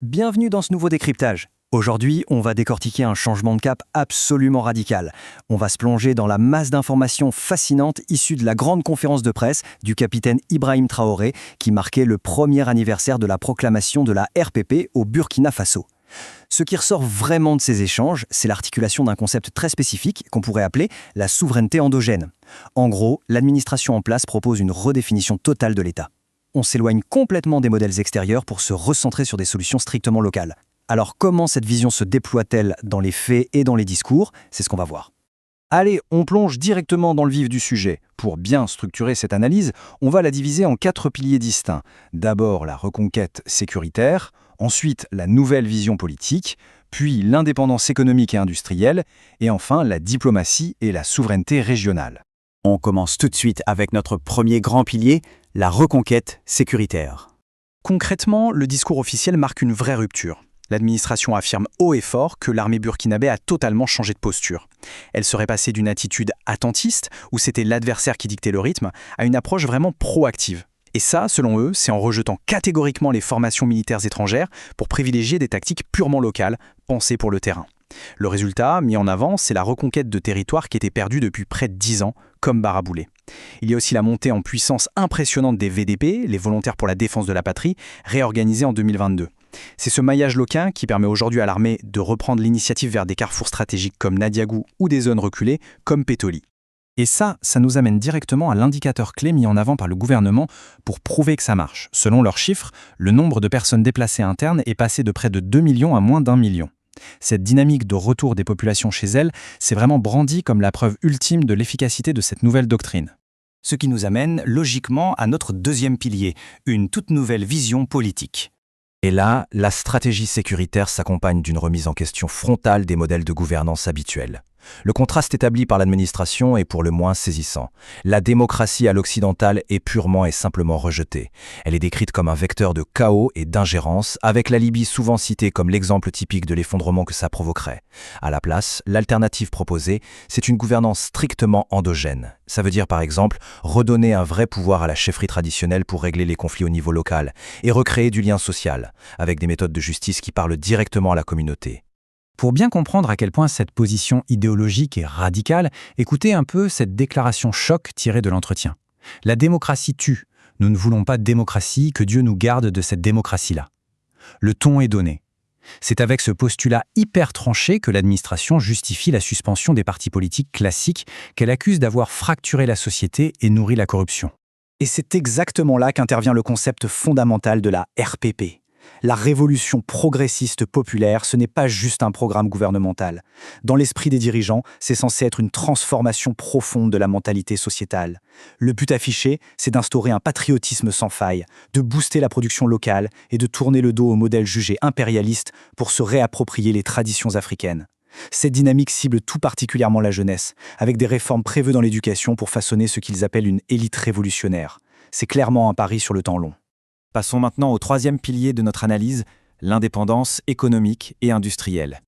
Bienvenue dans ce nouveau décryptage. Aujourd'hui, on va décortiquer un changement de cap absolument radical. On va se plonger dans la masse d'informations fascinantes issues de la grande conférence de presse du capitaine Ibrahim Traoré qui marquait le premier anniversaire de la proclamation de la RPP au Burkina Faso. Ce qui ressort vraiment de ces échanges, c'est l'articulation d'un concept très spécifique qu'on pourrait appeler la souveraineté endogène. En gros, l'administration en place propose une redéfinition totale de l'État. On s'éloigne complètement des modèles extérieurs pour se recentrer sur des solutions strictement locales. Alors comment cette vision se déploie-t-elle dans les faits et dans les discours? C'est ce qu'on va voir. Allez, on plonge directement dans le vif du sujet. Pour bien structurer cette analyse, on va la diviser en 4 piliers distincts. D'abord la reconquête sécuritaire, ensuite la nouvelle vision politique, puis l'indépendance économique et industrielle, et enfin la diplomatie et la souveraineté régionale. On commence tout de suite avec notre premier grand pilier, la reconquête sécuritaire. Concrètement, le discours officiel marque une vraie rupture. L'administration affirme haut et fort que l'armée burkinabé a totalement changé de posture. Elle serait passée d'une attitude attentiste, où c'était l'adversaire qui dictait le rythme, à une approche vraiment proactive. Et ça, selon eux, c'est en rejetant catégoriquement les formations militaires étrangères pour privilégier des tactiques purement locales, pensées pour le terrain. Le résultat, mis en avant, c'est la reconquête de territoires qui étaient perdus depuis près de 10 ans, comme Baraboulé. Il y a aussi la montée en puissance impressionnante des VDP, les volontaires pour la défense de la patrie, réorganisés en 2022. C'est ce maillage local qui permet aujourd'hui à l'armée de reprendre l'initiative vers des carrefours stratégiques comme Nadiagou ou des zones reculées comme Pétoli. Et ça nous amène directement à l'indicateur clé mis en avant par le gouvernement pour prouver que ça marche. Selon leurs chiffres, le nombre de personnes déplacées internes est passé de près de 2 millions à moins d'1 million. Cette dynamique de retour des populations chez elles, c'est vraiment brandi comme la preuve ultime de l'efficacité de cette nouvelle doctrine. Ce qui nous amène logiquement à notre deuxième pilier, une toute nouvelle vision politique. Et là, la stratégie sécuritaire s'accompagne d'une remise en question frontale des modèles de gouvernance habituels. Le contraste établi par l'administration est pour le moins saisissant. La démocratie à l'occidentale est purement et simplement rejetée. Elle est décrite comme un vecteur de chaos et d'ingérence, avec la Libye souvent citée comme l'exemple typique de l'effondrement que ça provoquerait. À la place, l'alternative proposée, c'est une gouvernance strictement endogène. Ça veut dire par exemple redonner un vrai pouvoir à la chefferie traditionnelle pour régler les conflits au niveau local et recréer du lien social, avec des méthodes de justice qui parlent directement à la communauté. Pour bien comprendre à quel point cette position idéologique est radicale, écoutez un peu cette déclaration choc tirée de l'entretien. La démocratie tue. Nous ne voulons pas de démocratie, que Dieu nous garde de cette démocratie-là. Le ton est donné. C'est avec ce postulat hyper tranché que l'administration justifie la suspension des partis politiques classiques qu'elle accuse d'avoir fracturé la société et nourri la corruption. Et c'est exactement là qu'intervient le concept fondamental de la RPP. La révolution progressiste populaire, ce n'est pas juste un programme gouvernemental. Dans l'esprit des dirigeants, c'est censé être une transformation profonde de la mentalité sociétale. Le but affiché, c'est d'instaurer un patriotisme sans faille, de booster la production locale et de tourner le dos au modèle jugé impérialiste pour se réapproprier les traditions africaines. Cette dynamique cible tout particulièrement la jeunesse, avec des réformes prévues dans l'éducation pour façonner ce qu'ils appellent une élite révolutionnaire. C'est clairement un pari sur le temps long. Passons maintenant au troisième pilier de notre analyse, l'indépendance économique et industrielle.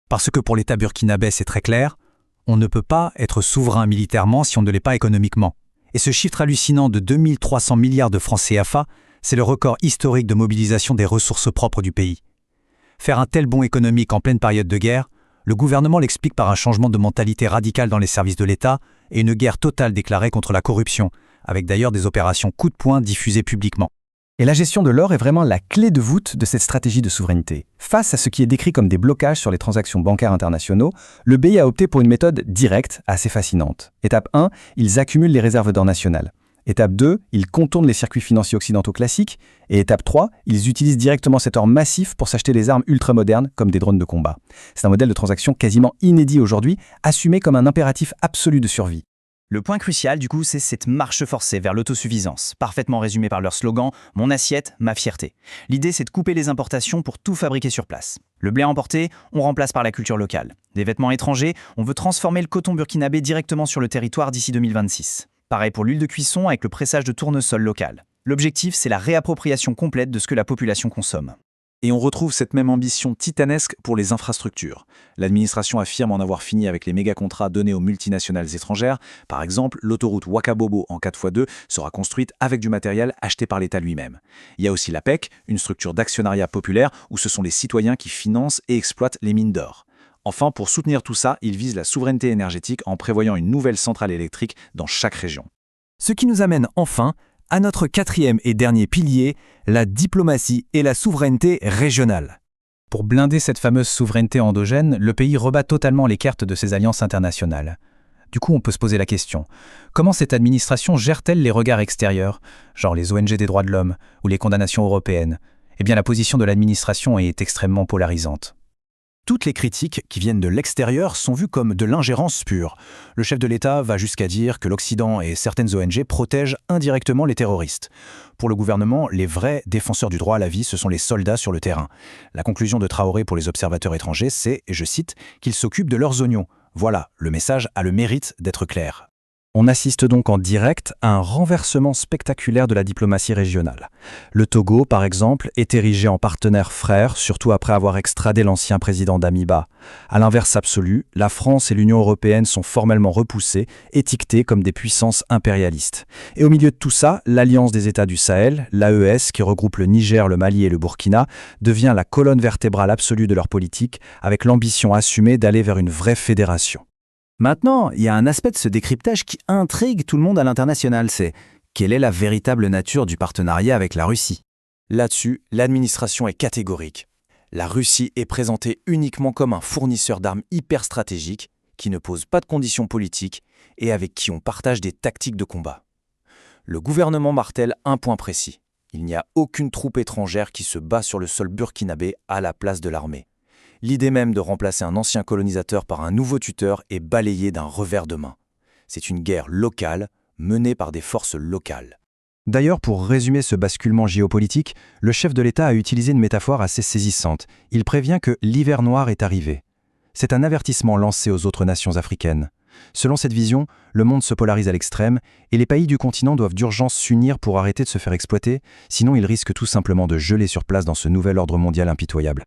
Parce que pour l'État burkinabé, c'est très clair, on ne peut pas être souverain militairement si on ne l'est pas économiquement. Et ce chiffre hallucinant de 2300 milliards de francs CFA, c'est le record historique de mobilisation des ressources propres du pays. Faire un tel bond économique en pleine période de guerre, le gouvernement l'explique par un changement de mentalité radical dans les services de l'État et une guerre totale déclarée contre la corruption, avec d'ailleurs des opérations coup de poing diffusées publiquement. Et la gestion de l'or est vraiment la clé de voûte de cette stratégie de souveraineté. Face à ce qui est décrit comme des blocages sur les transactions bancaires internationaux, le BEI a opté pour une méthode directe assez fascinante. Étape 1, ils accumulent les réserves d'or nationales. Étape 2, ils contournent les circuits financiers occidentaux classiques. Et étape 3, ils utilisent directement cet or massif pour s'acheter des armes ultramodernes comme des drones de combat. C'est un modèle de transaction quasiment inédit aujourd'hui, assumé comme un impératif absolu de survie. Le point crucial, du coup, c'est cette marche forcée vers l'autosuffisance, parfaitement résumée par leur slogan « Mon assiette, ma fierté ». L'idée, c'est de couper les importations pour tout fabriquer sur place. Le blé emporté, on remplace par la culture locale. Des vêtements étrangers, on veut transformer le coton burkinabé directement sur le territoire d'ici 2026. Pareil pour l'huile de cuisson avec le pressage de tournesol local. L'objectif, c'est la réappropriation complète de ce que la population consomme. Et on retrouve cette même ambition titanesque pour les infrastructures. L'administration affirme en avoir fini avec les méga-contrats donnés aux multinationales étrangères. Par exemple, l'autoroute Ouakabobo en 4x2 sera construite avec du matériel acheté par l'État lui-même. Il y a aussi l'APEC, une structure d'actionnariat populaire où ce sont les citoyens qui financent et exploitent les mines d'or. Enfin, pour soutenir tout ça, il vise la souveraineté énergétique en prévoyant une nouvelle centrale électrique dans chaque région. Ce qui nous amène enfin à notre quatrième et dernier pilier, la diplomatie et la souveraineté régionale. Pour blinder cette fameuse souveraineté endogène, le pays rebat totalement les cartes de ses alliances internationales. Du coup, on peut se poser la question, comment cette administration gère-t-elle les regards extérieurs, genre les ONG des droits de l'homme ou les condamnations européennes? Eh bien, la position de l'administration est extrêmement polarisante. Toutes les critiques qui viennent de l'extérieur sont vues comme de l'ingérence pure. Le chef de l'État va jusqu'à dire que l'Occident et certaines ONG protègent indirectement les terroristes. Pour le gouvernement, les vrais défenseurs du droit à la vie, ce sont les soldats sur le terrain. La conclusion de Traoré pour les observateurs étrangers, c'est, et je cite, qu'ils s'occupent de leurs oignons. Voilà, le message a le mérite d'être clair. On assiste donc en direct à un renversement spectaculaire de la diplomatie régionale. Le Togo, par exemple, est érigé en partenaire frère, surtout après avoir extradé l'ancien président Damiba. À l'inverse absolu, la France et l'Union européenne sont formellement repoussées, étiquetées comme des puissances impérialistes. Et au milieu de tout ça, l'Alliance des États du Sahel, l'AES, qui regroupe le Niger, le Mali et le Burkina, devient la colonne vertébrale absolue de leur politique, avec l'ambition assumée d'aller vers une vraie fédération. Maintenant, il y a un aspect de ce décryptage qui intrigue tout le monde à l'international, c'est quelle est la véritable nature du partenariat avec la Russie? Là-dessus, l'administration est catégorique. La Russie est présentée uniquement comme un fournisseur d'armes hyper stratégiques, qui ne pose pas de conditions politiques et avec qui on partage des tactiques de combat. Le gouvernement martèle un point précis. Il n'y a aucune troupe étrangère qui se bat sur le sol burkinabé à la place de l'armée. L'idée même de remplacer un ancien colonisateur par un nouveau tuteur est balayée d'un revers de main. C'est une guerre locale, menée par des forces locales. D'ailleurs, pour résumer ce basculement géopolitique, le chef de l'État a utilisé une métaphore assez saisissante. Il prévient que l'hiver noir est arrivé. C'est un avertissement lancé aux autres nations africaines. Selon cette vision, le monde se polarise à l'extrême et les pays du continent doivent d'urgence s'unir pour arrêter de se faire exploiter, sinon ils risquent tout simplement de geler sur place dans ce nouvel ordre mondial impitoyable.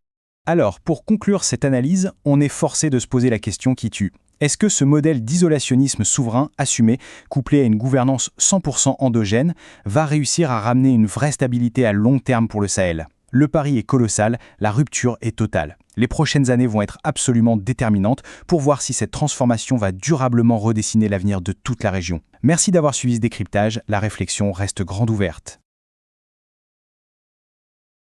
Alors, pour conclure cette analyse, on est forcé de se poser la question qui tue. Est-ce que ce modèle d'isolationnisme souverain assumé, couplé à une gouvernance 100% endogène, va réussir à ramener une vraie stabilité à long terme pour le Sahel? Le pari est colossal, la rupture est totale. Les prochaines années vont être absolument déterminantes pour voir si cette transformation va durablement redessiner l'avenir de toute la région. Merci d'avoir suivi ce décryptage, la réflexion reste grande ouverte.